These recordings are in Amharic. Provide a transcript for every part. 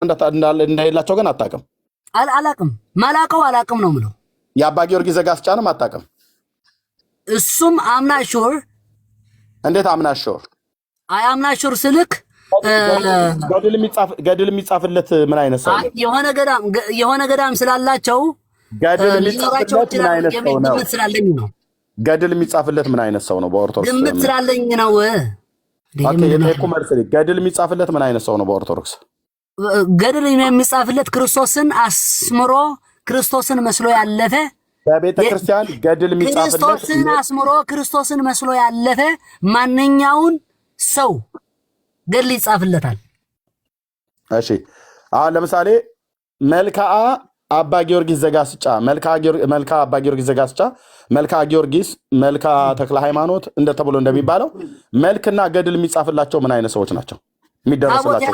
እንደሌላቸው ግን አታውቅም። አላቅም አላቅም ነው የምለው። የአባ ጊዮርጊስ ዘጋስጫንም አታውቅም። እሱም አምና ሹር። እንዴት አምና ሹር? አይ አምና ሹር ስልክ ገድል የሚጻፍለት ምን አይነት ሰው ነው? የሆነ ገዳም ስላላቸው ገድል የሚጻፍለት ምን አይነት ሰው ነው? ስላለኝ ነው። ገድል የሚጻፍለት ምን አይነት ሰው ነው? በኦርቶዶክስ ግምት ስላለኝ ነው። ኦኬ የጠየቁ መልስ ገድል የሚጻፍለት ምን አይነት ሰው ነው? በኦርቶዶክስ ገድል የሚጻፍለት ክርስቶስን አስምሮ ክርስቶስን መስሎ ያለፈ በቤተ ክርስቲያን ገድል የሚጻፍለት ክርስቶስን አስምሮ ክርስቶስን መስሎ ያለፈ ማንኛውን ሰው ገድል ይጻፍለታል። እሺ አሁን ለምሳሌ መልክዓ አባ ጊዮርጊስ ዘጋስጫ፣ መልክዓ አባ ጊዮርጊስ ዘጋስጫ፣ መልክዓ ጊዮርጊስ፣ መልክዓ ተክለ ሃይማኖት እንደተብሎ እንደሚባለው መልክና ገድል የሚጻፍላቸው ምን አይነት ሰዎች ናቸው? የሚደረስላቸው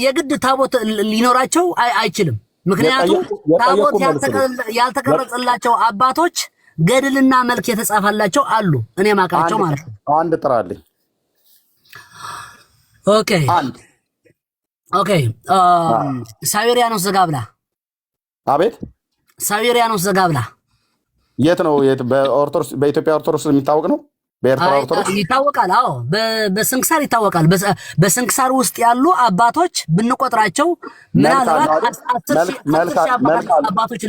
የግድ ታቦት ሊኖራቸው አይችልም። ምክንያቱም ታቦት ያልተቀረጸላቸው አባቶች ገድልና መልክ የተጻፈላቸው አሉ። እኔ ማቃቸው ማለት ነው። አንድ ጥራልኝ። ኦኬ ሳዊሪያኖስ ዘጋብላ። አቤት ሳዊሪያኖስ ዘጋብላ የት ነው? በኦርቶዶክስ በኢትዮጵያ ኦርቶዶክስ የሚታወቅ ነው። በኤርትራ ኦርቶዶክስ ይታወቃል። አዎ በስንክሳር ይታወቃል። በስንክሳር ውስጥ ያሉ አባቶች ብንቆጥራቸው ምናልባት አባቶች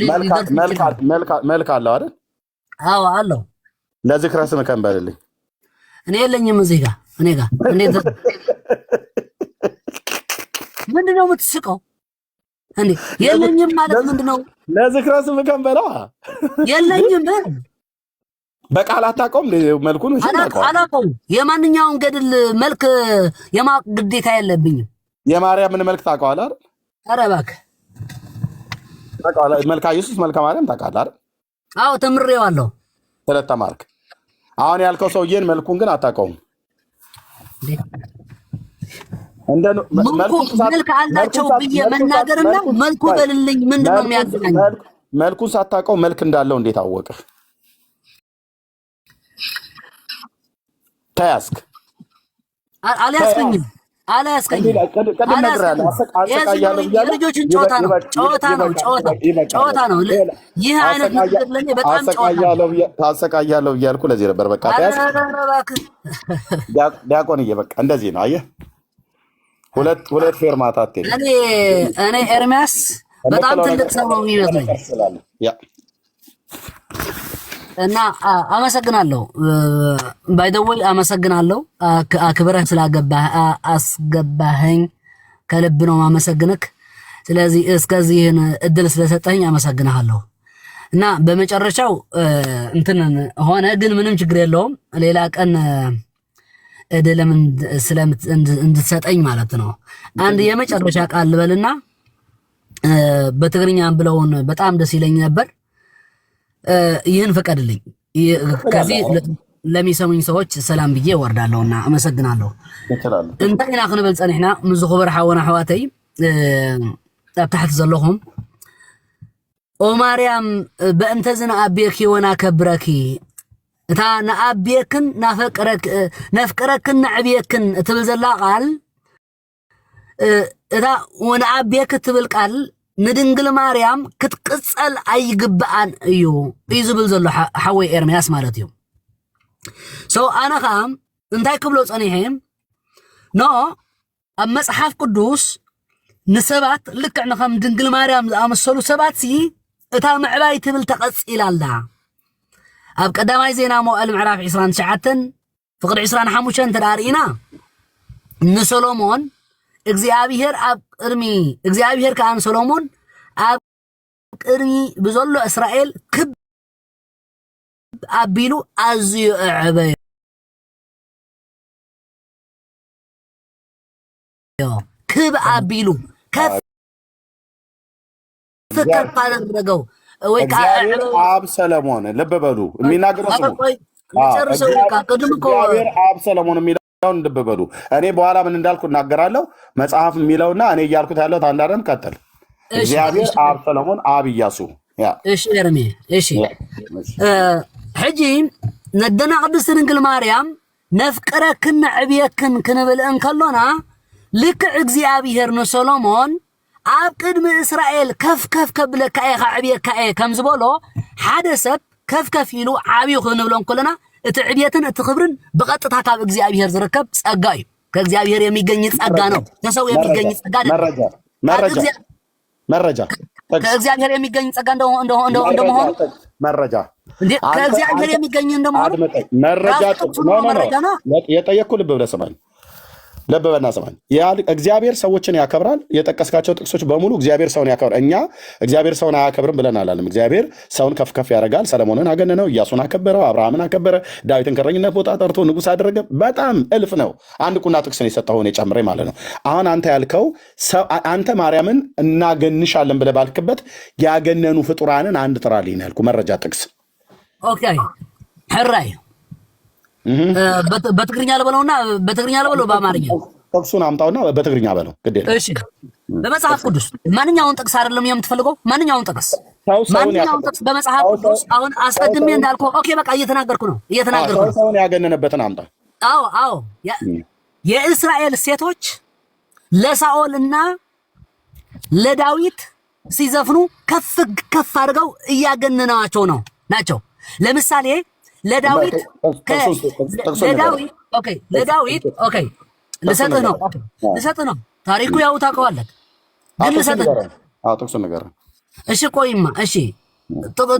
መልክ አለው አይደል? አዎ አለው። ለዝክረ ስም ከንበልልኝ። እኔ የለኝም እዚህ ጋር እኔ ጋር እንዴት ምንድነው የምትስቀው እንዴ? የለኝም ማለት ምንድነው? ለዝክረ ስም ከንበላ የለኝም በቃል አታውቀውም። መልኩን አላውቀውም። የማንኛውን ገድል መልክ የማወቅ ግዴታ የለብኝም። የማርያምን መልክ ታውቀዋለህ አይደል? ኧረ እባክህ መልካ ኢየሱስ መልካ ማርያም ታውቃለህ አይደል? አዎ ተምሬዋለሁ። ስለተማርክ አሁን ያልከው ሰውዬን መልኩን ግን አታውቀውም። መልክ አላቸው ብዬ መናገርና መልኩ በልልኝ ምንድነው የሚያገናኝ? መልኩን ሳታውቀው መልክ እንዳለው እንዴት አወቅህ? ተያዝክ? አልያዝከኝም። የልጆችን ጨዋታ ነው። ይህ አይነት ነገር ለኔ በጣም ታሰቃያለሁ እያልኩ ለዚህ ነበር። በቃ ዲያቆንዬ በቃ እንደዚህ ነው። አየህ ሁለት ፌርማታ አትሄድም። እኔ ኤርሚያስ በጣም ትልቅ ሰው ነው የሚመስለኝ እና አመሰግናለሁ። ባይ ዘ ወይ አመሰግናለሁ። አክብረህ አስገባኸኝ ከልብ ነው ማመሰግንክ። ስለዚህ እስከዚህን እድል ስለሰጠኝ አመሰግናለሁ። እና በመጨረሻው እንትን ሆነ ግን ምንም ችግር የለውም። ሌላ ቀን እድልም እንድትሰጠኝ ማለት ነው። አንድ የመጨረሻ ቃል ልበልና በትግርኛም ብለውን በጣም ደስ ይለኝ ነበር። ይህን ፈቀድልኝ። ከዚህ ለሚሰሙኝ ሰዎች ሰላም ብዬ ወርዳለሁና አመሰግናለሁ። እንታይና ክንብል ፀኒሕና ምስ ክቡር ሓወና ኣሕዋተይ ኣብ ታሕቲ ዘለኹም ኦ ማርያም በእንተ ዝንኣቤኪ ወናከብረኪ እታ ንኣቤክን ነፍቅረክን ንዕብየክን እትብል ዘላ ቃል እታ ወንኣቤክ እትብል ቃል ንድንግል ማርያም ክትቅፀል ኣይግብኣን እዩ ዝብል ዘሎ ሓወይ ኤርምያስ ማለት እዩ። ኣነ ከዓ እንታይ ክብሎ ፀኒሐ ኖ ኣብ መፅሓፍ ቅዱስ ንሰባት ልክዕ ንከም ድንግል ማርያም ዝኣመሰሉ ሰባት እታ ምዕባይ ትብል ተቐፂላ ኣላ። ኣብ ቀዳማይ ዜና መዋዕል ምዕራፍ 29 ፍቅዲ 25 ተዳርኢና ንሰሎሞን እግዚአብሔር ከዓ ሰሎሞን ኣብ ቅድሚ ብዘሎ እስራኤል ክብ ኣቢሉ ኣዝዩ ዕበዮ ክብ ኣቢሉ ከፍ አደረገው ወይ አብ ሰለሞን ልብ በሉ የሚናገረው አብ ሰለሞን የሚለውን ልብ በሉ። እኔ በኋላ ምን እንዳልኩ እናገራለሁ። መጽሐፍ የሚለውና እኔ እያልኩት ያለው አንዳንድም ቀጥል። እግዚአብሔር አብ ሰለሞን አብ ኢያሱ እሺ ኤርሚ እሺ ሕጂ ነደና ቅድስት ድንግል ማርያም ነፍቅረክን ዕብየክን ክንብል እንከሎና ልክ እግዚአብሔር ንሰሎሞን ኣብ ቅድሚ እስራኤል ከፍ ከፍ ከብለካ ኢኻ ዕብየካ ከም ዝበሎ ሓደ ሰብ ከፍ ከፍ ኢሉ ዓብዩ ክንብሎም ከለና እቲ ዕብየትን እቲ ክብርን ብቐጥታ ካብ እግዚአብሔር ዝርከብ ጸጋ እዩ ከእግዚአብሔር የሚገኝ ጸጋ ነው ከሰው የሚገኝ ጸጋ አይደለም መረጃ ከእግዚአብሔር የሚገኝ ጸጋ እንደመሆኑ መረጃ ከእግዚአብሔር የሚገኝ እንደመሆኑ መረጃ ነው የጠየቅኩ ልብ ብለህ ስማኝ ለበበና ሰማኝ እግዚአብሔር ሰዎችን ያከብራል የጠቀስካቸው ጥቅሶች በሙሉ እግዚአብሔር ሰውን ያከብራል እኛ እግዚአብሔር ሰውን አያከብርም ብለን አላለም እግዚአብሔር ሰውን ከፍ ከፍ ያደርጋል ሰለሞንን አገነነው ኢያሱን አከበረው አብርሃምን አከበረ ዳዊትን ከረኝነት ቦታ ጠርቶ ንጉስ አደረገ በጣም እልፍ ነው አንድ ቁና ጥቅስን የሰጠው ሆነ ጨምሬ ማለት ነው አሁን አንተ ያልከው አንተ ማርያምን እናገንሻለን ብለህ ባልክበት ያገነኑ ፍጡራንን አንድ ጥራልኝ ያልኩ መረጃ ጥቅስ ኦኬ ሕራይ በትግርኛ ለበለውና በትግርኛ ለበለው በአማርኛ ጥቅሱን አምጣውና በትግርኛ በለው ግዴ እሺ በመጽሐፍ ቅዱስ ማንኛውን ጥቅስ አይደለም የምትፈልገው ማንኛውን ጥቅስ በመጽሐፍ ቅዱስ አሁን አስቀድሜ እንዳልከው ኦኬ በቃ እየተናገርኩ ነው ሰውን ያገነነበትን አምጣ አዎ የእስራኤል ሴቶች ለሳኦልና ለዳዊት ሲዘፍኑ ከፍ አድርገው እያገነናቸው ናቸው ለምሳሌ ለዳዊት ልሰጥህ ነው ታሪኩ ያው ታውቀዋለህ ግን ልሰጥህ ጥቅሱን ነገር እሺ ቆይማ እሺ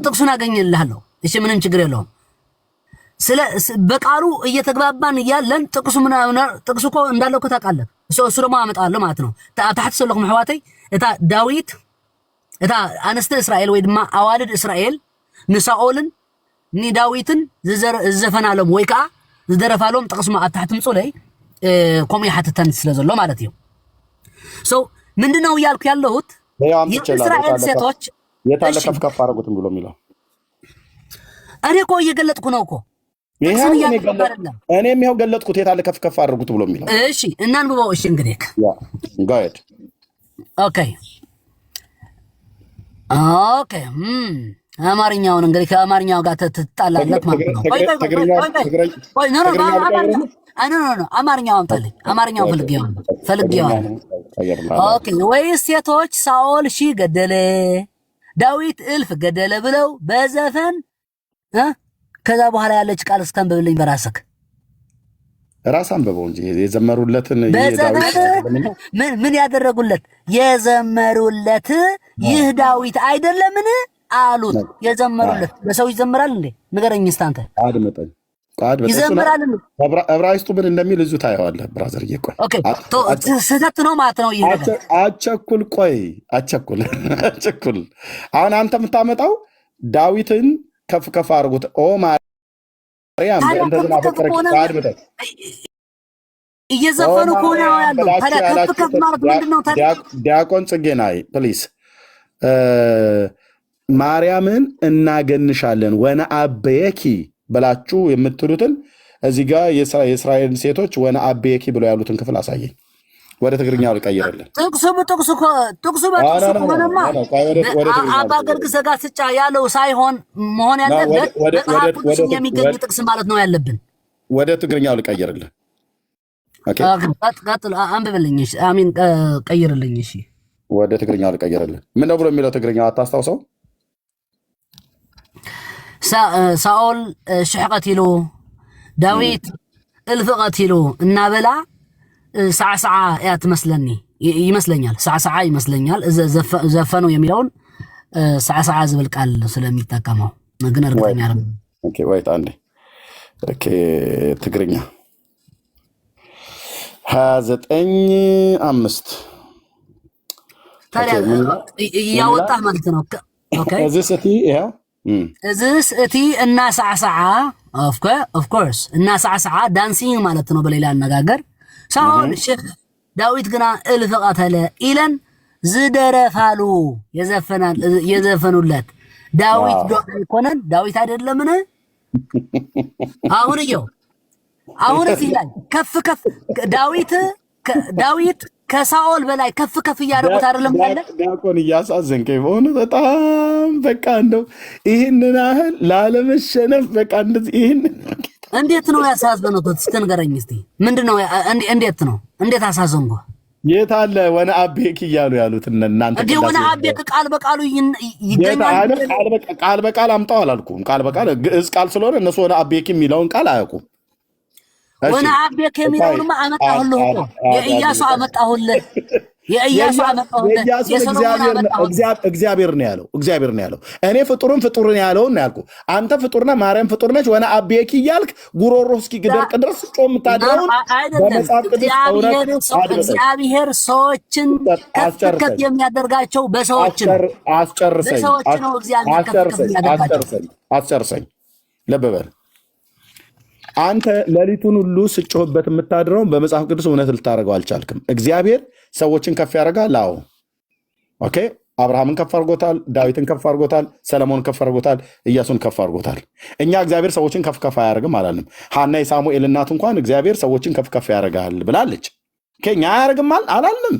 ጥቅሱን አገኝልሃለሁ እሺ ምንም ችግር የለውም ስለ በቃሉ እየተግባባን እያለን ጥቅሱ እኮ እንዳለው እኮ ታውቃለህ እሱ ደግሞ አመጣለሁ ማለት ነው ታሕት ሰለኹም ሕዋተይ እታ ዳዊት እታ አንስተ እስራኤል ወይ ድማ አዋልድ እስራኤል ንሳኦልን ኒ ዳዊትን ዝዘፈናሎም ወይ ከዓ ዝደረፋሎም ጥቅስማ ኣብ ታሕቲ ምፁለይ ከምኡ ይሓትተን ስለ ዘሎ ማለት እዩ ሶ ምንድነው እያልኩ ያለሁት የእስራኤል ሴቶች የታለ ከፍ ከፍ አደረጉት ብሎ የሚለው እኔ እኮ እየገለጥኩ ነው እኮ እኔም ይኸው ገለጥኩት የታለ ከፍ ከፍ አደረጉት ብሎ የሚለው እሺ እናንብበው እሺ እንግዲህ ጋይድ ኦኬ አማርኛውን እንግዲህ ከአማርኛው ጋር ትጣላለህ ማለት ነው ቆይ ኖ አማርኛውን ታለኝ አማርኛውን ፈልጌው ኦኬ ወይስ ሴቶች ሳኦል ሺህ ገደለ ዳዊት እልፍ ገደለ ብለው በዘፈን ከዛ በኋላ ያለች ቃል እስከንብብልኝ በራስህ ራስ አንብበው እንጂ የዘመሩለትን ምን ያደረጉለት የዘመሩለት ይህ ዳዊት አይደለምን አሉት የዘመሩለት ለሰው ይዘምራል እንዴ ንገረኝ እስቲ አንተ አድመጠኝ ይዘምራል ዕብራይስጡ ምን እንደሚል እዙ ታየዋለህ ብራዘር ይቆይ ኦኬ ስህተት ነው ማለት ነው ይሄ አቸኩል አሁን አንተ የምታመጣው ዳዊትን ከፍ ከፍ አድርጉት ኦ ማርያም እንደዛ ፈከረች አድመጠኝ እየዘፈኑ ከሆነ ያለው ታዲያ ከፍ ማለት ምንድነው ታዲያ ዲያቆን ጽጌናይ ፕሊዝ ማርያምን እናገንሻለን ወነአበየኪ ብላችሁ የምትሉትን እዚህ ጋር የእስራኤል ሴቶች ወነአበየኪ ብለው ያሉትን ክፍል አሳየኝ ወደ ትግርኛው ልቀይርልን ጥቅሱ ሆነማ አባ ገርግስ ዘጋስጫ ያለው ሳይሆን መሆን ያለበት በጣም የሚገኝ ጥቅስ ማለት ነው ያለብን ወደ ትግርኛው ልቀይርልን ኦኬ ቀጥል አንብብልኝ እሺ አሚን ቀይርልኝ እሺ ወደ ትግርኛው ልቀይርልን ምን ነው ብሎ የሚለው ትግርኛው አታስታውሰው ሳኦል ሽሕ ቀቲሉ ዳዊት እልፍ ቀቲሉ እናበላ ሳዕሳዓ ያ ትመስለኒ ይመስለኛል ሳዕሳዓ ይመስለኛል ዘፈኑ የሚለውን ሳዕሳዓ ዝብል ቃል ስለሚጠቀመው ግን እርግጠኛ አይደለም ኦኬ ወይት አንዴ ኦኬ ትግርኛ 29:5 ታዲያ ያወጣህ ማለት ነው ኦኬ እዚህ ስቲ ያ እዚስ እቲ እና ሳዕሳዓ ኦፍ ኮርስ እና ሳዕሳዓ ዳንሲንግ ማለት ነው በሌላ አነጋገር ሳኦል ሼክ ዳዊት ግና እልፍ ቀተለ ኢለን ዝደረፋሉ የዘፈኑለት ዳዊት ይኮነን ዳዊት አይደለምን አሁን እዚህ ላይ ከፍ ዳዊት ከሳኦል በላይ ከፍ እያደረጉት አይደለም ያለ ዲያቆን እያሳዘንከኝ በሆነ በጣም በቃ እንደው ይህንን ያህል ላለመሸነፍ በቃ እንደዚህ ይህን እንዴት ነው ያሳዘነው? እስኪ ንገረኝ እስቲ ምንድነው? እንዴት አሳዘንኩ? የታለ ወነ አቤክ እያሉ ያሉት እናንተ እንዴ? ወነ አቤክ ቃል በቃሉ ይገኛል። ቃል በቃል አምጣው አላልኩም። ቃል በቃል ግዕዝ ቃል ስለሆነ እነሱ ወነ አቤክ የሚለውን ቃል አያውቁም። ወነ አቤክ የሚለውንማ አመጣሁልህ እኮ የኢያሱ አመጣሁልህ። የኢያሱ አመጣሁልህ። እግዚአብሔር ነው ያለው። እግዚአብሔር ነው ያለው። እኔ ፍጡርን ፍጡርን ያለውን ነው ያልኩ። አንተ ፍጡርና ማርያም ፍጡር ነች። ወነ አቤክ እያልክ ጉሮሮ እስኪደርቅ ድረስ ጾም የምታድረውን በመጽሐፍ ቅዱስ እግዚአብሔር ሰዎችን ከፍ የሚያደርጋቸው በሰዎች ነው። አስጨርሰኝ። ልብ በል አንተ ሌሊቱን ሁሉ ስጮህበት የምታድረውን በመጽሐፍ ቅዱስ እውነት ልታደርገው አልቻልክም። እግዚአብሔር ሰዎችን ከፍ ያደርጋል። አዎ ኦኬ። አብርሃምን ከፍ አድርጎታል፣ ዳዊትን ከፍ አድርጎታል፣ ሰለሞን ከፍ አድርጎታል፣ ኢያሱን ከፍ አድርጎታል። እኛ እግዚአብሔር ሰዎችን ከፍ ከፍ አያደርግም አላልንም። ሐና የሳሙኤል እናት እንኳን እግዚአብሔር ሰዎችን ከፍ ከፍ ያደርጋል ብላለች። እኛ አያደርግም አላልንም።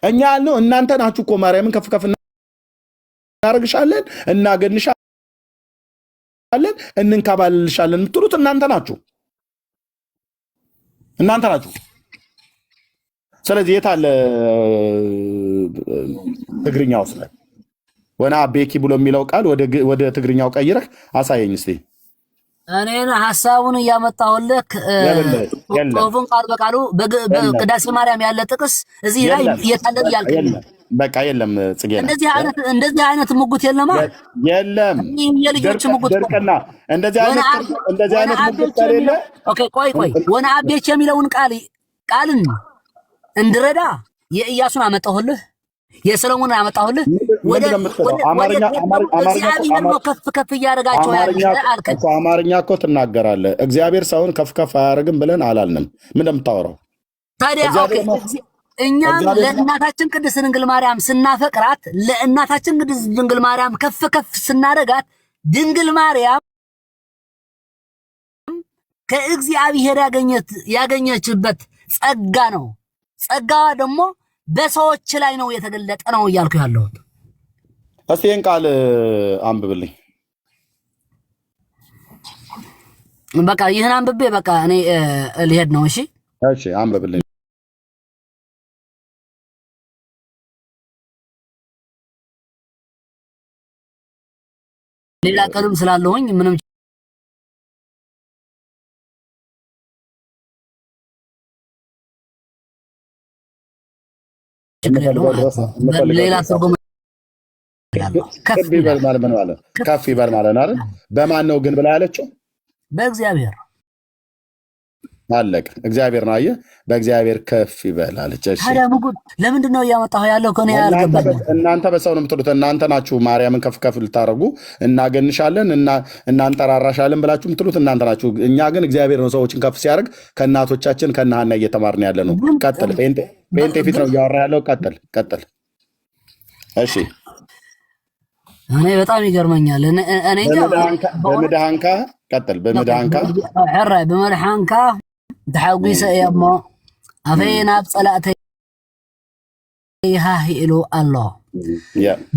እኛ ያልነው እናንተ ናችሁ እኮ ማርያምን ከፍ ከፍ እናደርግሻለን፣ እናገንሻለን፣ እንንከባልልሻለን የምትሉት እናንተ ናችሁ። ስለዚህ የታለ ትግርኛው ስለ ወና አቤኪ ብሎ የሚለው ቃል ወደ ትግርኛው ቀይረህ አሳየኝ እስቲ። እኔን ሐሳቡን እያመጣሁልህ ጾፉን ቃል በቃሉ በቅዳሴ ማርያም ያለ ጥቅስ እዚህ ላይ እየታለ ያልከኝ በቃ የለም። ጽጌ እንደዚህ አይነት ሙጉት የለማ የለም። የልጆች ሙጉት ድርቅና እንደዚህ አይነት ሙጉት ከሌለ ኦኬ ቆይ ወና አቤች የሚለውን ቃልን እንድረዳ የኢያሱን አመጣሁልህ፣ የሰሎሞንን አመጣሁልህ። ወደ እግዚአብሔር ነው ከፍ እያደረጋቸው ያለ አልከኝ። አማርኛ እኮ ትናገራለህ። እግዚአብሔር ሰውን ከፍ አያደርግም ብለን አላልንም። ምን እንደምታወራው ታዲያ? ኦኬ እኛም ለእናታችን ቅድስት ድንግል ማርያም ስናፈቅራት፣ ለእናታችን ቅድስት ድንግል ማርያም ከፍ ስናደርጋት፣ ድንግል ማርያም ከእግዚአብሔር ያገኘችበት ጸጋ ነው። ጸጋዋ ደግሞ በሰዎች ላይ ነው የተገለጠ ነው እያልኩ ያለሁት። እስቲ ይህን ቃል አንብብልኝ። በቃ ይህን አንብቤ በቃ እኔ ልሄድ ነው። እሺ አንብብልኝ። ሌላ ቀንም ስላለሁኝ ምንም ችግር የለውም። ሌላ ትርጉም ከፍ ይበል ማለት ነው አይደል? በማን ነው ግን ብላ ያለችው? በእግዚአብሔር አለቀ። እግዚአብሔር ነው። አየህ፣ በእግዚአብሔር ከፍ ይበል አለች። እሺ ታዲያ ሙጉት ለምንድን ነው እያመጣሁ ያለው? ከኔ ያልገባኝ እናንተ በሰው ነው የምትሉት። እናንተ ናችሁ ማርያምን ከፍ ልታደርጉ እናገንሻለን እናንጠራራሻለን ብላችሁ የምትሉት እናንተ ናችሁ። እኛ ግን እግዚአብሔር ነው ሰዎችን ከፍ ሲያደርግ ከእናቶቻችን ከነ ሐና እየተማርን ያለ ነው። ቀጥል። ጴንጤ ፊት ነው እያወራ ያለው። ቀጥል። እሺ እኔ በጣም ይገርመኛል። እኔ በምድሃንካ ቀጥል። በመድሓንካ ተሓጒሰ እየ እሞ ኣፈይ ናብ ጸላእተይ ሃሂኢሉ ኣሎ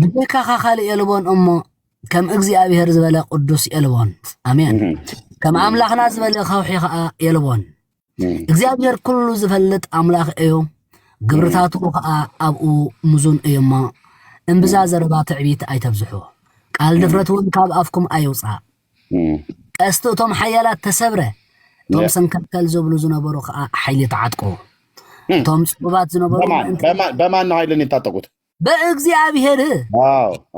ብቤካኻ ካልእ የልቦን እሞ ከም እግዚኣብሔር ዝበለ ቅዱስ የልቦን። አሜን። ከም ኣምላኽና ዝበለ ከውሒ ከዓ የልቦን። እግዚኣብሔር ኩሉ ዝፈልጥ ኣምላኽ እዩ፣ ግብርታቱ ከዓ ኣብኡ ሙዙን እዩ እሞ እምብዛ ዘረባ ትዕቢት ኣይተብዝሑ፣ ቃል ድፍረት እውን ካብ ኣፍኩም ኣይውፃእ። ቀስቲ እቶም ሓያላት ተሰብረ፣ እቶም ሰንከልከል ዝብሉ ዝነበሩ ከዓ ሓይሊ ተዓጥቁ። እቶም ጽቡባት ዝነበሩ በማን ነው ኃይልን የታጠቁት? በእግዚአብሔር።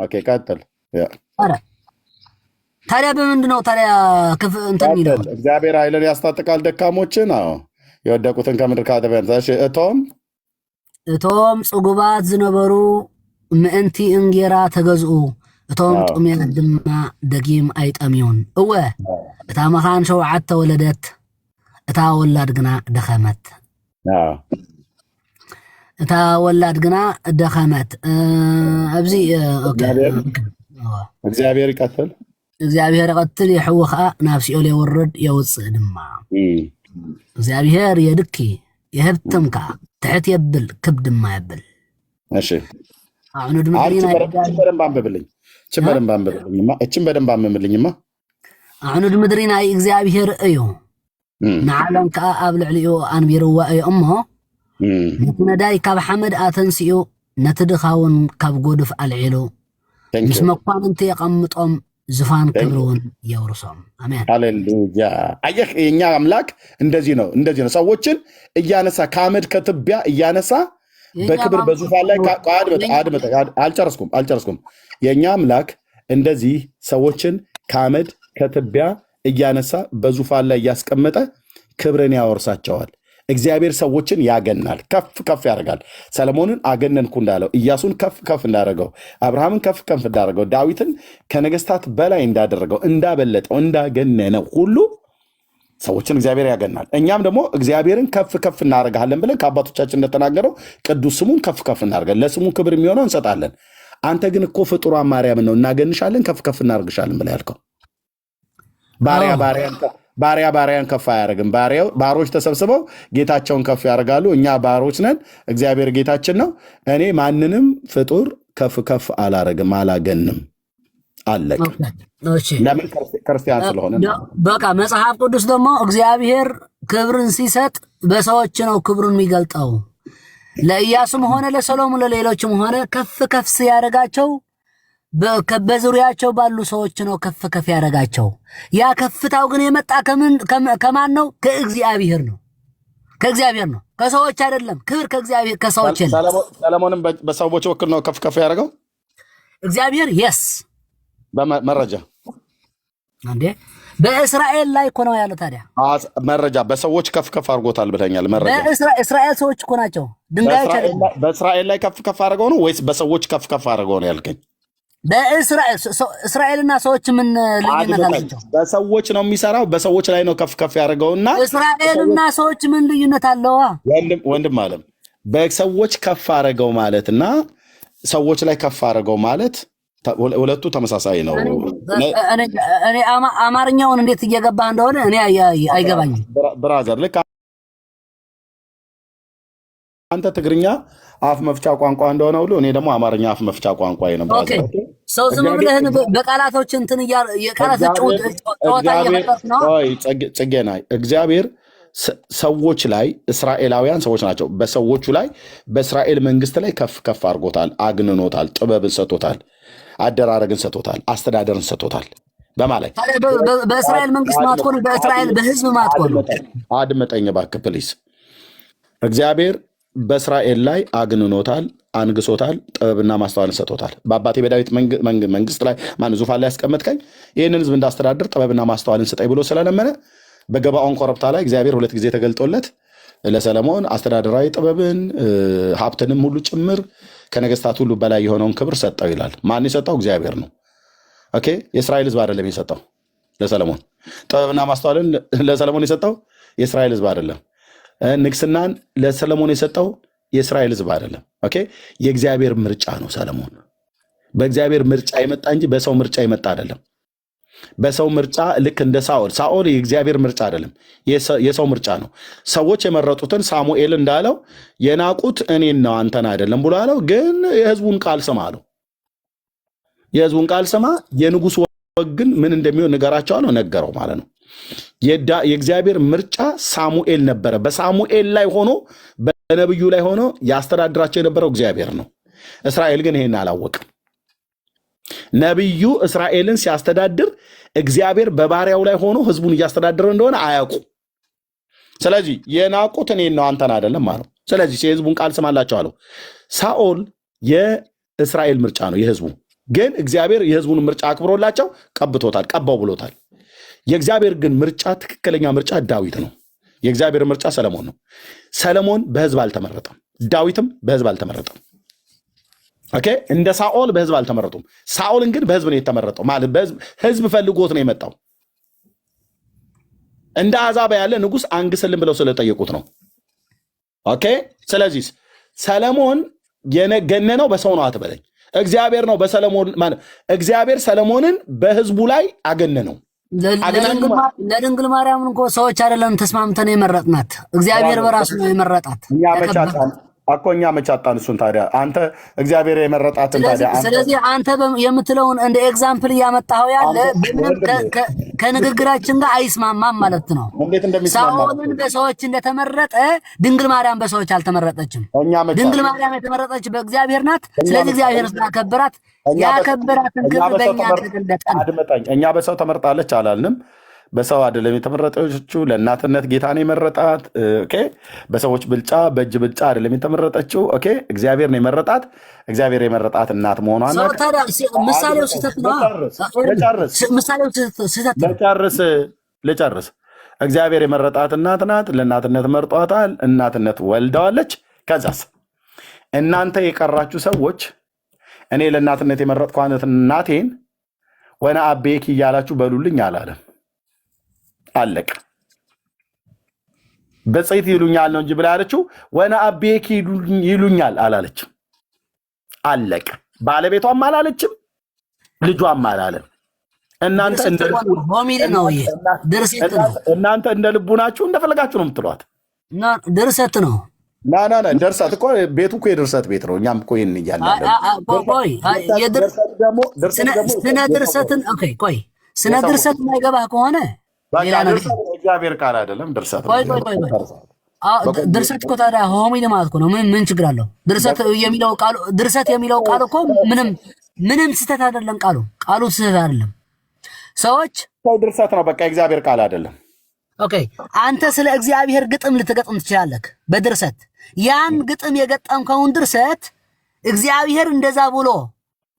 ኦኬ ቀጥል። ታዲያ በምንድን ነው ታዲያ ክፍ እንትን የሚለው? እግዚአብሔር ኃይልን ያስታጥቃል ደካሞችን፣ የወደቁትን ከምድር ካተበንዛሽ እቶም ጽጉባት ዝነበሩ ምእንቲ እንጌራ ተገዝኡ፣ እቶም ጥሙያት ድማ ደጊም ኣይጠምዩን። እወ እታ መኻን 7 ወለደት፣ እታ ወላድ ግና ደኸመት። ኣብዚ እግዚአብሔር ይቀትል ይሕዊ ከዓ ናብ ሲኦል የወርድ የውፅእ ድማ እግዚአብሔር የድኪ የህብትም ከዓ ትሕት የብል ክብ ድማ የብል። እሺ በደንብ አንብብልኝማ። ኣዕኑድ ምድሪ ናይ እግዚአብሔር እዩ፣ ንዓለም ከዓ ኣብ ልዕሊኡ ኣንቢርዋ እዩ እሞ ነዳይ ካብ ሓመድ ኣተንሲኡ ነቲ ድኻውን ካብ ጎድፍ ኣልዒሉ ምስ መኳንንቲ የቐምጦም ዙፋን ክብሩን የውርሶም። አሜን ሃሌሉያ። አየህ የኛ አምላክ እንደዚህ ነው ሰዎችን እያነሳ ከአመድ ከትቢያ እያነሳ በክብር በዙፋን ላይ አልጨረስኩም። የኛ አምላክ እንደዚህ ሰዎችን ከአመድ ከትቢያ እያነሳ በዙፋን ላይ እያስቀመጠ ክብርን ያወርሳቸዋል። እግዚአብሔር ሰዎችን ያገናል፣ ከፍ ከፍ ያደርጋል። ሰለሞንን አገነንኩ እንዳለው፣ ኢያሱን ከፍ ከፍ እንዳደረገው፣ አብርሃምን ከፍ ከፍ እንዳደረገው፣ ዳዊትን ከነገስታት በላይ እንዳደረገው፣ እንዳበለጠው፣ እንዳገነነው ሁሉ ሰዎችን እግዚአብሔር ያገናል። እኛም ደግሞ እግዚአብሔርን ከፍ ከፍ እናደርጋለን ብለን ከአባቶቻችን እንደተናገረው ቅዱስ ስሙን ከፍ ከፍ እናደርጋለን፣ ለስሙ ክብር የሚሆነው እንሰጣለን። አንተ ግን እኮ ፍጡሯን ማርያም ነው እናገንሻለን፣ ከፍ ከፍ እናደርግሻለን ብለህ ያልከው። ባሪያ ባሪያን ከፍ አያደርግም። ባሮች ተሰብስበው ጌታቸውን ከፍ ያደርጋሉ። እኛ ባሮች ነን፣ እግዚአብሔር ጌታችን ነው። እኔ ማንንም ፍጡር ከፍ ከፍ አላረግም፣ አላገንም። አለቅ። ለምን? ክርስቲያን ስለሆነ። በቃ መጽሐፍ ቅዱስ ደግሞ እግዚአብሔር ክብርን ሲሰጥ በሰዎች ነው ክብሩን የሚገልጠው። ለኢያሱም ሆነ ለሰሎሞን ለሌሎችም ሆነ ከፍ ከፍ ሲያደርጋቸው በዙሪያቸው ባሉ ሰዎች ነው ከፍ ከፍ ያደርጋቸው። ያ ከፍታው ግን የመጣ ከማን ነው? ከእግዚአብሔር ነው። ከእግዚአብሔር ነው፣ ከሰዎች አይደለም። ክብር ከእግዚአብሔር ከሰዎች የለም። ሰለሞንም በሰዎች ወክል ነው ከፍ ከፍ ያደርገው እግዚአብሔር። የስ በመረጃ እንዴ በእስራኤል ላይ እኮ ነው ያለው። ታዲያ መረጃ በሰዎች ከፍ ከፍ አድርጎታል ብለኛል። መረጃ በእስራኤል ሰዎች እኮ ናቸው። ድንጋዮች በእስራኤል ላይ ከፍ ከፍ አድርገው ነው ወይስ በሰዎች ከፍ ከፍ አድርገው ነው ያልከኝ? እስራኤልና ሰዎች ምን ልዩነት አላቸው? በሰዎች ነው የሚሰራው፣ በሰዎች ላይ ነው ከፍ ከፍ ያደርገውና እስራኤልና ሰዎች ምን ልዩነት አለው? ወንድም አለም በሰዎች ከፍ አደረገው ማለትና ሰዎች ላይ ከፍ አደረገው ማለት ሁለቱ ተመሳሳይ ነው። እኔ አማርኛውን እንዴት እየገባህ እንደሆነ እኔ አይገባኝም። ብራዘር ልክ አንተ ትግርኛ አፍ መፍቻ ቋንቋ እንደሆነ ሁሉ እኔ ደግሞ አማርኛ አፍ መፍቻ ቋንቋ ነው። ብራዘር ሰው ዝም ብለህ በቃላቶች እንትን የቃላቶች ጨዋታ እየፈጠርክ ነው። ጽጌና እግዚአብሔር ሰዎች ላይ እስራኤላውያን ሰዎች ናቸው። በሰዎቹ ላይ በእስራኤል መንግስት ላይ ከፍ ከፍ አድርጎታል፣ አግንኖታል፣ ጥበብን ሰጥቶታል፣ አደራረግን ሰጥቶታል፣ አስተዳደርን ሰጥቶታል። በማለት በእስራኤል መንግስት ማትኮን በእስራኤል በህዝብ ማትኮን አድመጠኝ እባክህ ፕሊስ። እግዚአብሔር በእስራኤል ላይ አግንኖታል፣ አንግሶታል፣ ጥበብና ማስተዋልን ሰጥቶታል። በአባቴ በዳዊት መንግስት ላይ ዙፋን ላይ ያስቀመጥከኝ ይህንን ህዝብ እንዳስተዳድር ጥበብና ማስተዋልን ስጠኝ ብሎ ስለለመነ በገባኦን ኮረብታ ላይ እግዚአብሔር 2 ጊዜ ተገልጦለት ለሰለሞን አስተዳደራዊ ጥበብን ሀብትንም ሁሉ ጭምር ከነገስታት ሁሉ በላይ የሆነውን ክብር ሰጠው ይላል። ማን የሰጠው? እግዚአብሔር ነው። ኦኬ፣ የእስራኤል ህዝብ አይደለም የሰጠው ለሰለሞን። ጥበብና ማስተዋልን ለሰለሞን የሰጠው የእስራኤል ህዝብ አይደለም። ንግስናን ለሰለሞን የሰጠው የእስራኤል ህዝብ አይደለም። ኦኬ፣ የእግዚአብሔር ምርጫ ነው ሰለሞን። በእግዚአብሔር ምርጫ የመጣ እንጂ በሰው ምርጫ የመጣ አይደለም። በሰው ምርጫ ልክ እንደ ሳኦል የእግዚአብሔር ምርጫ አይደለም፣ የሰው ምርጫ ነው። ሰዎች የመረጡትን ሳሙኤል እንዳለው የናቁት እኔን ነው አንተን አይደለም ብሎ አለው። ግን የህዝቡን ቃል ስማ አለው። የህዝቡን ቃል ስማ፣ የንጉሥ ወግን ምን እንደሚሆን ንገራቸው አለው። ነገረው ማለት ነው። የእግዚአብሔር ምርጫ ሳሙኤል ነበረ። በሳሙኤል ላይ ሆኖ በነብዩ ላይ ሆኖ ያስተዳድራቸው የነበረው እግዚአብሔር ነው። እስራኤል ግን ይሄን አላወቅም። ነቢዩ እስራኤልን ሲያስተዳድር እግዚአብሔር በባሪያው ላይ ሆኖ ህዝቡን እያስተዳደረ እንደሆነ አያውቁ። ስለዚህ የናቁት እኔን ነው አንተን አይደለም ማለት። ስለዚህ የህዝቡን ቃል ስማላቸው አለው። ሳኦል የእስራኤል ምርጫ ነው የህዝቡ። ግን እግዚአብሔር የህዝቡን ምርጫ አክብሮላቸው ቀብቶታል፣ ቀባው ብሎታል። የእግዚአብሔር ግን ምርጫ ትክክለኛ ምርጫ ዳዊት ነው። የእግዚአብሔር ምርጫ ሰለሞን ነው። ሰለሞን በህዝብ አልተመረጠም፣ ዳዊትም በህዝብ አልተመረጠም። ኦኬ፣ እንደ ሳኦል በህዝብ አልተመረጡም። ሳኦልን ግን በህዝብ ነው የተመረጠው። ማለት ህዝብ ፈልጎት ነው የመጣው። እንደ አዛባ ያለ ንጉስ አንግስልን ብለው ስለጠየቁት ነው። ኦኬ፣ ስለዚህ ሰለሞን የገነነው በሰው ነው አትበለኝ። እግዚአብሔር ነው በሰለሞን ማለት እግዚአብሔር ሰለሞንን በህዝቡ ላይ አገነነው። ለድንግል ማርያምን እኮ ሰዎች አይደለም ተስማምተን የመረጥናት፣ እግዚአብሔር በራሱ ነው የመረጣት። እኛ መቻጣን እሱን ታዲያ አንተ እግዚአብሔር የመረጣትን ታዲያ ስለዚህ አንተ የምትለውን እንደ ኤግዛምፕል እያመጣኸው ያለ ከንግግራችን ጋር አይስማማም ማለት ነው። እንዴት እንደሚስማማ ሳኦልን በሰዎች እንደተመረጠ ድንግል ማርያም በሰዎች አልተመረጠችም። ድንግል ማርያም የተመረጠች በእግዚአብሔር ናት። ስለዚህ እግዚአብሔር ስላከበራት ያከበራትን ክብር በእኛ ተገለጠ። እኛ በሰው ተመርጣለች አላልንም። በሰው አይደለም የተመረጠችው። ለእናትነት ጌታ ነው የመረጣት። ኦኬ። በሰዎች ብልጫ በእጅ ብልጫ አይደለም የተመረጠችው። ኦኬ። እግዚአብሔር ነው የመረጣት። እግዚአብሔር የመረጣት እናት መሆኗን ምሳሌው ስህተት ነው። ምሳሌው ስህተት ነው። ልጨርስ። እግዚአብሔር የመረጣት እናት ናት። ለእናትነት መርጧታል። እናትነት ወልደዋለች። ከዛስ እናንተ የቀራችሁ ሰዎች እኔ ለእናትነት የመረጥኳት እናቴን ወነ አቤኪ እያላችሁ በሉልኝ አላለም። አለቅ በጽይት ይሉኛል ነው እንጂ ብላ ያለችው ወነ አቤኪ ይሉኛል አላለችም። አለቅ ባለቤቷም አላለችም፣ ልጇም አላለም። እናንተ እንደ ልቡ ናችሁ፣ እንደፈለጋችሁ ነው የምትሏት። ድርሰት ነው። ድርሰት እኮ ቤቱ እኮ የድርሰት ቤት ነው። እኛም እኮ ይህን እያለን ስነ ድርሰት የማይገባህ ከሆነ እግዚአብሔር ቃል አይደለም ድርሰት ድርሰት እኮ ታዲያ ሆሚል ማለት ነው። ምን ችግር አለው? ድርሰት የሚለው ቃል እኮ ምንም ስህተት አይደለም። ቃሉ ስህተት አይደለም። ሰዎች ድርሰት ነው በቃ እግዚአብሔር ቃል አይደለም። ኦኬ አንተ ስለ እግዚአብሔር ግጥም ልትገጥም ትችላለህ በድርሰት። ያን ግጥም የገጠምከውን ድርሰት እግዚአብሔር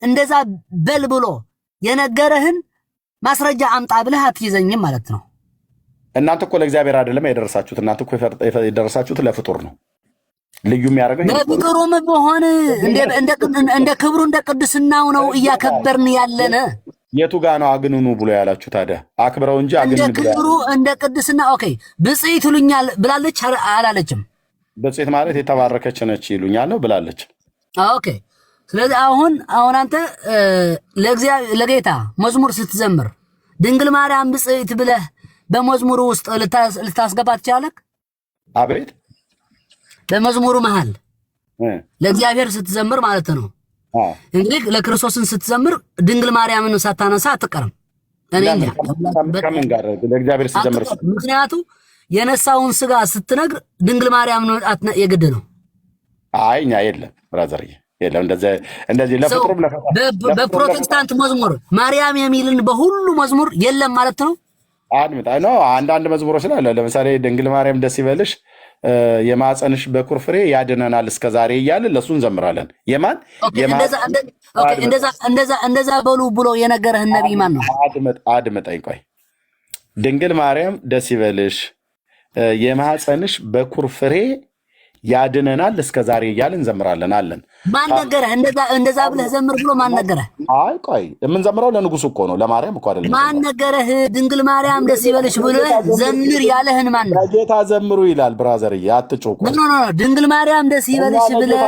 እንደዛ በል ብሎ የነገረህን ማስረጃ አምጣ ብለህ አትይዘኝም ማለት ነው። እናንተ እኮ ለእግዚአብሔር አይደለም የደረሳችሁት። እናንተ እኮ የደረሳችሁት ለፍጡር ነው። ልዩ የሚያደርገው ለፍጡሩም በሆነ እንደ ክብሩ እንደ ቅድስናው ነው እያከበርን ያለነ። የቱ ጋ ነው አግንኑ ብሎ ያላችሁ ታዲያ? አክብረው እንጂ አግንኑ እንደ ክብሩ እንደ ቅድስና። ኦኬ ብጽዕት ይሉኛል ብላለች አላለችም? ብጽዕት ማለት የተባረከች ነች ይሉኛል ነው ብላለች። ኦኬ ስለዚህ አሁን አንተ ለጌታ መዝሙር ስትዘምር ድንግል ማርያም ብጽዕት ብለህ በመዝሙሩ ውስጥ ልታስገባ ትችላለህ? አቤት በመዝሙሩ መሃል ለእግዚአብሔር ስትዘምር ማለት ነው። እንግዲህ ለክርስቶስን ስትዘምር ድንግል ማርያምን ሳታነሳ አትቀርም። ከምን ጋር ለእግዚአብሔር ስትዘምር? ምክንያቱም የነሳውን ስጋ ስትነግር ድንግል ማርያምን የግድ ነው። አይ እኛ የለም ብራዘርዬ የለም እንደዚህ ለፍጥሩም በፕሮቴስታንት መዝሙር ማርያም የሚልን በሁሉ መዝሙር የለም ማለት ነው። አንዳንድ መዝሙሮች ላይ ለምሳሌ ድንግል ማርያም ደስ ይበልሽ የማፀንሽ በኩር ፍሬ ያድነናል እስከ ዛሬ እያልን ለሱ እንዘምራለን። እንደዛ በሉ ብሎ የነገረህን ነቢይ ማን ነው? አድምጠኝ ቆይ። ድንግል ማርያም ደስ ይበልሽ የማፀንሽ በኩር ፍሬ ያድነናል እስከ ዛሬ እያልን እንዘምራለን አለን። ማን ነገረህ? እንደዛ ብለህ ዘምር ብሎ ማን ነገረህ? አይ ቆይ የምንዘምረው ለንጉሱ እኮ ነው፣ ለማርያም እኮ አይደለም። ማን ነገረህ? ድንግል ማርያም ደስ ይበልሽ ብለህ ዘምር ያለህን ማን ነው? ለጌታ ዘምሩ ይላል ብራዘርዬ፣ አትጮህ። ኖ ድንግል ማርያም ደስ ይበልሽ ብለህ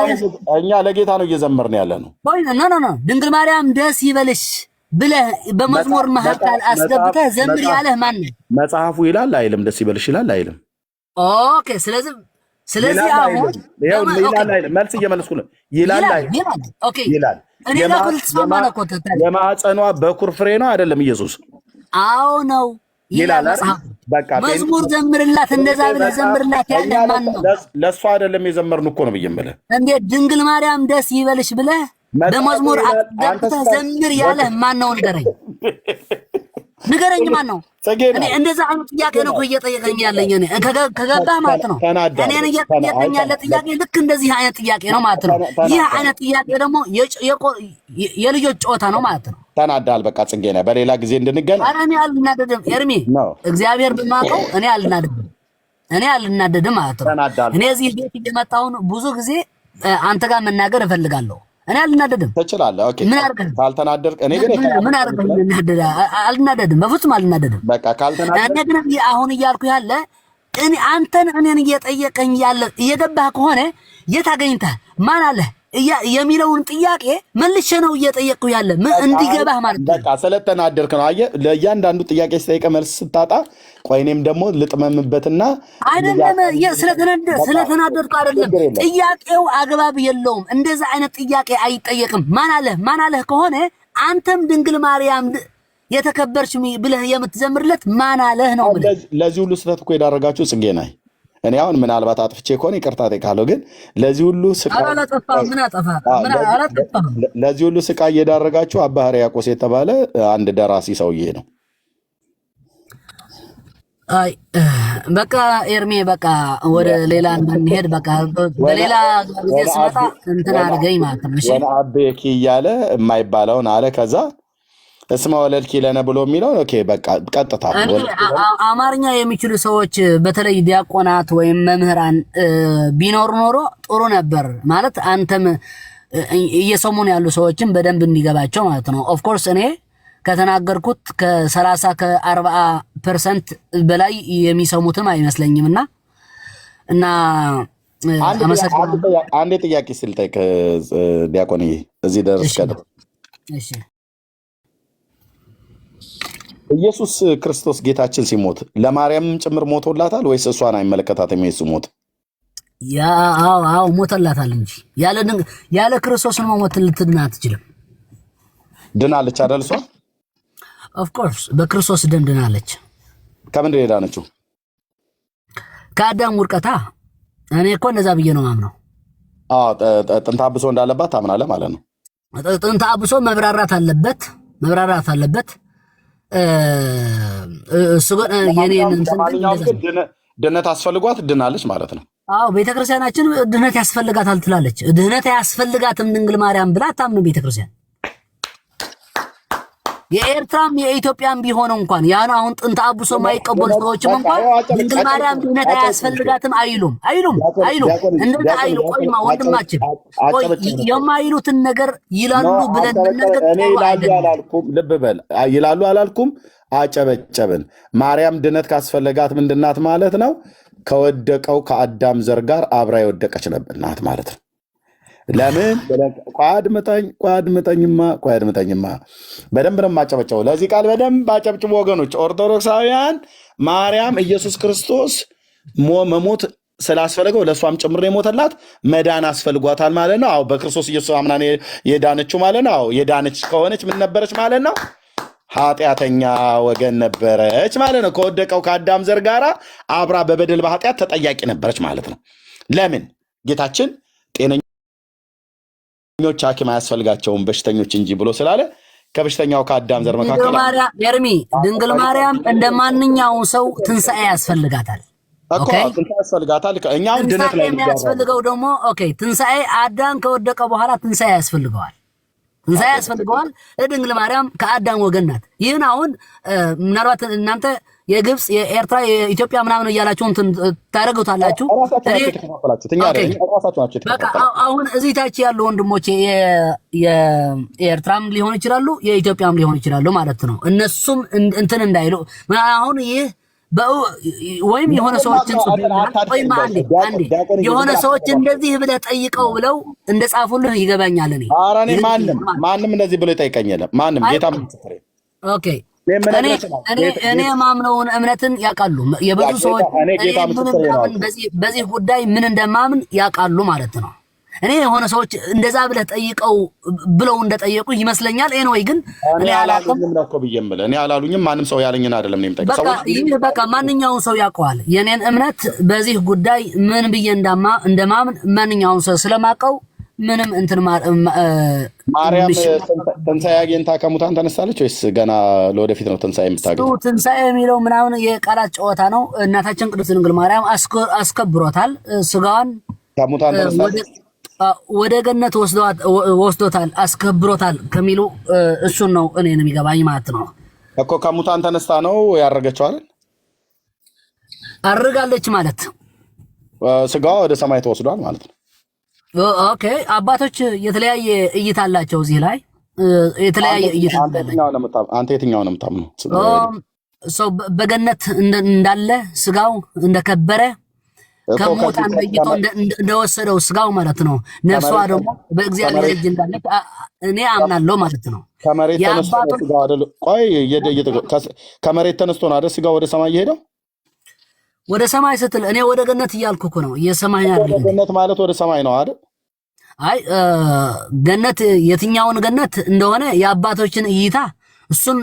እኛ ለጌታ ነው እየዘመርን ያለ ነው። ኖ ድንግል ማርያም ደስ ይበልሽ ብለህ በመዝሙር መካከል አስገብተህ ዘምር ያለህ ማን ነው? መጽሐፉ ይላል አይልም? ደስ ይበልሽ ይላል አይልም? ኦኬ ስለዚህ አሁን ይላል አይልም? መልስ እየመለስኩ ነው። ይላል አይልም? ኦኬ ይላል። የማዕፀኗ በኩር ፍሬ ነው አይደለም ኢየሱስ? አዎ ነው ይላል። በቃ መዝሙር ዘምርላት፣ እንደዛ ብለህ ዘምርላት ያለ ማን ነው? ለእሷ አይደለም የዘመርን እኮ ነው ብዬ የምልህ። እንዴት ድንግል ማርያም ደስ ይበልሽ ብለህ በመዝሙር አገብተህ ዘምር ያለህ ማን ነው? ንገረኝ ማን ነው? እኔ እንደዛ አይነት ጥያቄ ነው እኮ እየጠየቀኝ ያለኝ። እኔ ከገባህ ማለት ነው እኔን እየጠየቀኝ ያለ ጥያቄ ልክ እንደዚህ አይነት ጥያቄ ነው ማለት ነው። ይህ አይነት ጥያቄ ደግሞ የልጆች ጨዋታ ነው ማለት ነው። ተናዳል። በቃ ጽጌ ነህ። በሌላ ጊዜ እንድንገናኝ። ኧረ እኔ አልናደድም ኤርሚ፣ እግዚአብሔር በማውቀው እኔ አልናደድም ማለት ነው። እኔ እዚህ ቤት እየመጣሁ ብዙ ጊዜ አንተ ጋር መናገር እፈልጋለሁ። እኔ አልናደድም። ትችላለህ። ኦኬ ምን አድርገህ ካልተናደድክ እኔ ግን ምን አድርገህ አልናደድም፣ በፍጹም አልናደድም። በቃ ካልተናደድክ እኔ ግን አሁን እያልኩ ያለ እኔን እየጠየቀኝ ያለ እየገባህ ከሆነ የት አገኝተህ ማን አለህ የሚለውን ጥያቄ መልሼ ነው እየጠየቅኩ ያለ እንዲገባህ ማለት ነው። በቃ ስለተናደድክ ነው። አየህ ለእያንዳንዱ ጥያቄ ስጠይቅ መልስ ስታጣ ቆይ እኔም ደግሞ ልጥመምበትና አይደለም ስለተናደድኩ አይደለም። ጥያቄው አግባብ የለውም። እንደዛ አይነት ጥያቄ አይጠየቅም። ማን አለህ ከሆነ አንተም ድንግል ማርያም የተከበርሽ ብለህ የምትዘምርለት ማን አለህ ነው ማለት። ለዚህ ሁሉ ስህተት እኮ የዳረጋችሁ ጽጌ ነህ። እኔ አሁን ምናልባት አጥፍቼ ከሆነ ይቅርታ ጠይቃለሁ። ግን ለዚህ ሁሉ ስቃይ ለዚህ ሁሉ ስቃይ እየዳረጋችሁ አባ ሕርያቆስ የተባለ አንድ ደራሲ ሰውዬ ነው። አይ በቃ ኤርሜ በቃ ወደ ሌላ እንሄድ። በቃ በሌላ ጊዜ ስመጣ እንትን አድርገኝ ማለት ነው። እሺ ወነአቤኪ እያለ የማይባለውን አለ። ከዛ እስመ ወለድኪ ለነ ብሎ የሚለውን ኦኬ በቃ ቀጥታ አማርኛ የሚችሉ ሰዎች በተለይ ዲያቆናት ወይም መምህራን ቢኖር ኖሮ ጥሩ ነበር ማለት አንተም እየሰሙን ያሉ ሰዎችን በደንብ እንዲገባቸው ማለት ነው። ኦፍ ኮርስ እኔ ከተናገርኩት ከ30 ከ40% በላይ የሚሰሙትም አይመስለኝም እና አንዴ ጥያቄ ስልጠይቅ ዲያቆን እዚህ ደርስ ከደ እሺ ኢየሱስ ክርስቶስ ጌታችን ሲሞት ለማርያምም ጭምር ሞቶላታል ወይስ እሷን አይመለከታትም? የሱ ሞት አዎ ሞተላታል እንጂ ያለ ክርስቶስ ነው ሞት ልትድን አትችልም። ድናለች አይደል? እሷ ኦፍ ኮርስ በክርስቶስ ደም ድናለች። ከምንድን ነው የዳነችው? ከአዳም ውርቀታ። እኔ እኮ እንደዛ ብዬ ነው ማምነው። ጥንተ አብሶ እንዳለባት ታምናለህ ማለት ነው። ጥንተ አብሶ መብራራት አለበት። እሱ ግን የኔን ድነት አስፈልጓት ድናለች ማለት ነው። አዎ ቤተክርስቲያናችን ድነት ያስፈልጋታል ትላለች። ድነት ያስፈልጋትም ድንግል ማርያም ብላ አታምንም ቤተክርስቲያን። የኤርትራም የኢትዮጵያም ቢሆን እንኳን ያን አሁን ጥንተ አብሶ የማይቀበሉ ሰዎችም እንኳን ድንግል ማርያም ድነት አያስፈልጋትም አይሉም። እንደዛ አይሉ። ቆይማ ወንድማችን ቆይ የማይሉትን ነገር ይላሉ ብለን ነገር እኔ ይላሉ አላልኩም። ልብ በል ይላሉ አላልኩም። አጨበጨብን። ማርያም ድነት ካስፈልጋት ምንድናት ማለት ነው? ከወደቀው ከአዳም ዘር ጋር አብራ የወደቀች ናት ማለት ነው። ለምን ቋድምጠኝማ በደንብ ነው የማጨበጨበው። ለዚህ ቃል በደንብ አጨብጭቡ ወገኖች። ኦርቶዶክሳውያን ማርያም ኢየሱስ ክርስቶስ መሞት ስላስፈልገው ለእሷም ጭምር የሞተላት መዳን አስፈልጓታል ማለት ነው። አዎ በክርስቶስ ኢየሱስ አምና የዳነችው ማለት ነው። አዎ የዳነች ከሆነች ምን ነበረች ማለት ነው? ኃጢአተኛ ወገን ነበረች ማለት ነው። ከወደቀው ከአዳም ዘር ጋር አብራ በበደል በኃጢአት ተጠያቂ ነበረች ማለት ነው። ለምን ጌታችን ጤነኞች ሐኪም አያስፈልጋቸውም በሽተኞች እንጂ ብሎ ስላለ ከበሽተኛው ከአዳም ዘር መካከል ድንግል ማርያም እንደ ማንኛውም ሰው ትንሣኤ ያስፈልጋታል። ኦኬ ትንሣኤ ያስፈልጋታል። እኛም ድነት ላይ የሚያስፈልገው ደግሞ ኦኬ ትንሣኤ አዳም ከወደቀ በኋላ ትንሣኤ ያስፈልገዋል። ድንግል ማርያም ከአዳም ወገን ናት። ይህን አሁን ምናልባት እናንተ የግብፅ የኤርትራ የኢትዮጵያ ምናምን እያላችሁ እንትን ታደርጉታላችሁ። አሁን እዚህ ታች ያሉ ወንድሞቼ የኤርትራም ሊሆን ይችላሉ የኢትዮጵያም ሊሆን ይችላሉ ማለት ነው። እነሱም እንትን እንዳይሉ አሁን ይህ ወይም የሆነ ሰዎችን ወይም አንዴ የሆነ ሰዎች እንደዚህ ብለህ ጠይቀው ብለው እንደጻፉልህ ይገባኛል። እኔ ማንም እንደዚህ ብሎ ይጠይቀኛል። ማንም ጌታ ኦኬ እኔ ማምነውን እምነትን ያውቃሉ። የብዙ ሰዎች በዚህ ጉዳይ ምን እንደማምን ያውቃሉ ማለት ነው። እኔ የሆነ ሰዎች እንደዛ ብለህ ጠይቀው ብለው እንደጠየቁ ይመስለኛል። ኤንወይ ግን እኔ አላሉኝም። ማንም ሰው ያለኝን አይደለም ነው የምጠይቀው። በቃ ማንኛውም ሰው ያውቀዋል የኔን እምነት በዚህ ጉዳይ ምን ብዬ እንደማምን ማንኛውም ሰው ስለማውቀው ምንም እንትን ማርያም ትንሣኤ አግኝታ ከሙታን ተነሳለች ወይስ ገና ለወደፊት ነው ትንሣኤ የምታገኘው? ትንሣኤ የሚለው ምናምን የቃላት ጨዋታ ነው። እናታችን ቅድስት ድንግል ማርያም አስከብሮታል። ስጋዋን ከሙታን ተነሳለች ወደ ገነት ወስዶታል፣ አስከብሮታል ከሚሉ እሱን ነው እኔን የሚገባኝ ማለት ነው እኮ። ከሙታን ተነስታ ነው ያረገችው አይደል? አርጋለች ማለት ስጋዋ ወደ ሰማይ ተወስዷል ማለት ነው። ኦኬ አባቶች የተለያየ እይታ አላቸው እዚህ ላይ የተለያየ እይታ አላቸው። አንተ የትኛው ነው የምታምነው? ሰው በገነት እንዳለ ስጋው እንደከበረ ከሞታን ለይቶ እንደወሰደው ስጋው ማለት ነው። ነፍሷ ደግሞ በእግዚአብሔር እጅ እንዳለች እኔ አምናለሁ ማለት ነው። ከመሬት ተነስቶ ስጋው አይደል? ቆይ ከመሬት ተነስቶ ነው አይደል ስጋው ወደ ሰማይ የሄደው? ወደ ሰማይ ስትል እኔ ወደ ገነት እያልኩ እኮ ነው። የሰማይ አይደል? ገነት ማለት ወደ ሰማይ ነው አይደል? አይ ገነት የትኛውን ገነት እንደሆነ የአባቶችን እይታ እሱን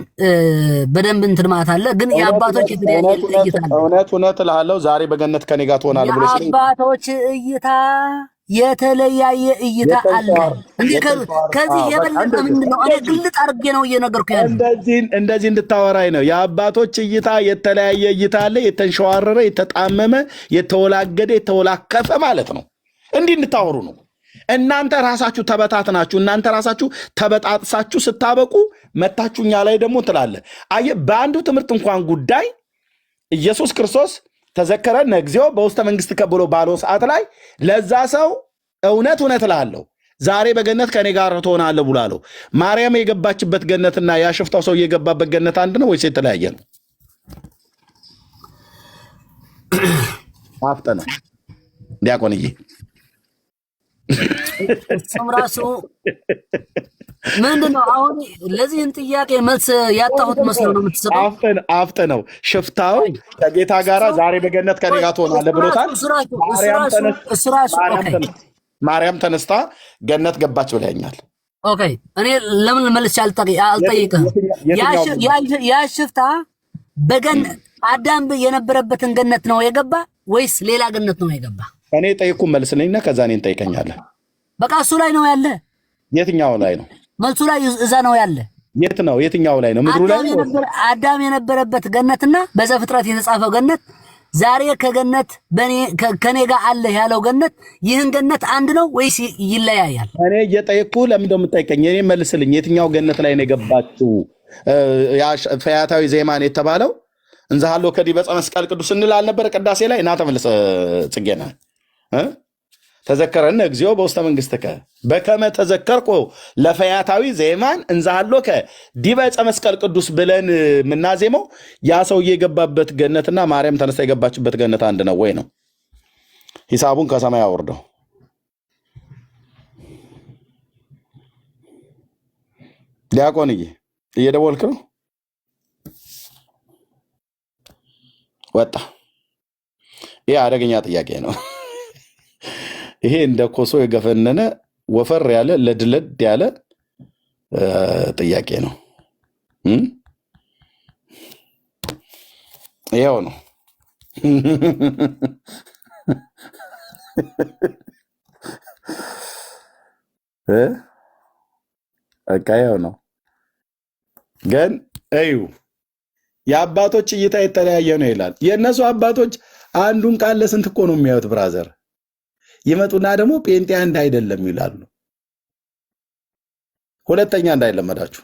በደንብ እንትን ማለት አለ። ግን የአባቶች የተለያየ እይታ አለ። እውነት እልሃለሁ ዛሬ በገነት ከኔ ጋር ትሆናለህ ብሎ ስለኝ የአባቶች እይታ የተለያየ እይታ አለ። እንዴ ከዚህ የበለጠ ምንድን ነው? እኔ ግልጥ አድርጌ ነው እየነገርኩ ያለው። እንደዚህ እንድታወራኝ ነው። የአባቶች እይታ የተለያየ እይታ አለ። የተንሸዋረረ፣ የተጣመመ፣ የተወላገደ፣ የተወላከፈ ማለት ነው። እንዲህ እንድታወሩ ነው። እናንተ ራሳችሁ ተበታትናችሁ እናንተ ራሳችሁ ተበጣጥሳችሁ ስታበቁ መታችሁ እኛ ላይ ደግሞ ትላለህ። አየህ በአንዱ ትምህርት እንኳን ጉዳይ ኢየሱስ ክርስቶስ ተዘከረን እግዚኦ በውስተ መንግስት ከብሎ ባለው ሰዓት ላይ ለዛ ሰው እውነት እልሃለሁ ዛሬ በገነት ከኔ ጋር ትሆናለህ ብሏለው። ማርያም የገባችበት ገነትና ያሽፍታው ሰው የገባበት ገነት አንድ ነው ወይስ የተለያየ ነው? አፍጠነ ዲያቆንዬ እሱም ራሱ ምንድን ነው አሁን ለዚህን ጥያቄ መልስ ያጣሁት መስሎ ነው የምትሰጠው? አፍጠነው ሽፍታው ከጌታ ጋር ዛሬ በገነት ከኔ ጋር ትሆናለህ ብሎታል። ማርያም ተነስታ ገነት ገባች ብለኛል። ኦኬ እኔ ለምን መልስ አልጠይቅህም? ያ ሽፍታ በገነት አዳም የነበረበትን ገነት ነው የገባ ወይስ ሌላ ገነት ነው የገባ? እኔ ጠይቁ መልስልኝና ከዛ እኔን ጠይቀኛለህ። በቃ እሱ ላይ ነው ያለ። የትኛው ላይ ነው መልሱ? ላይ እዛ ነው ያለ። የት ነው? የትኛው ላይ ነው? ምድሩ ላይ ነው። አዳም የነበረበት ገነትና በዘፍጥረት የተጻፈው ገነት ዛሬ ከገነት ከኔ ጋር አለ ያለው ገነት ይህን ገነት አንድ ነው ወይስ ይለያያል? እኔ እየጠየቅኩ ለምን እንደምትጠይቀኝ እኔ መልስልኝ። የትኛው ገነት ላይ ነው የገባችው? ፈያታዊ ዜማን የተባለው እንዛሃሎ ከዲበ ዕፀ መስቀል ቅዱስ እንል አልነበረ ቅዳሴ ላይ? እና ተመልሰ ጽጌና ተዘከረን እግዚኦ በውስተ መንግስትከ በከመ ተዘከርኮ ለፈያታዊ ዜማን እንዛሃሎ ከዲበ ዕፀ መስቀል ቅዱስ ብለን ምናዜመው ያ ሰውዬ የገባበት ገነትና ማርያም ተነስታ የገባችበት ገነት አንድ ነው ወይ ነው? ሂሳቡን ከሰማይ አውርደው። ዲያቆንዬ እየደወልክ ነው? ወጣ። ይሄ አደገኛ ጥያቄ ነው። ይሄ እንደ ኮሶ የገፈነነ ወፈር ያለ ለድለድ ያለ ጥያቄ ነው። ይኸው ነው። በቃ ይኸው ነው። ግን እዩ የአባቶች እይታ የተለያየ ነው ይላል። የእነሱ አባቶች አንዱን ቃል ለስንት እኮ ነው የሚያዩት ብራዘር። ይመጡና ደግሞ ጴንጤ አንድ አይደለም ይላሉ። ሁለተኛ እንዳይለመዳችሁ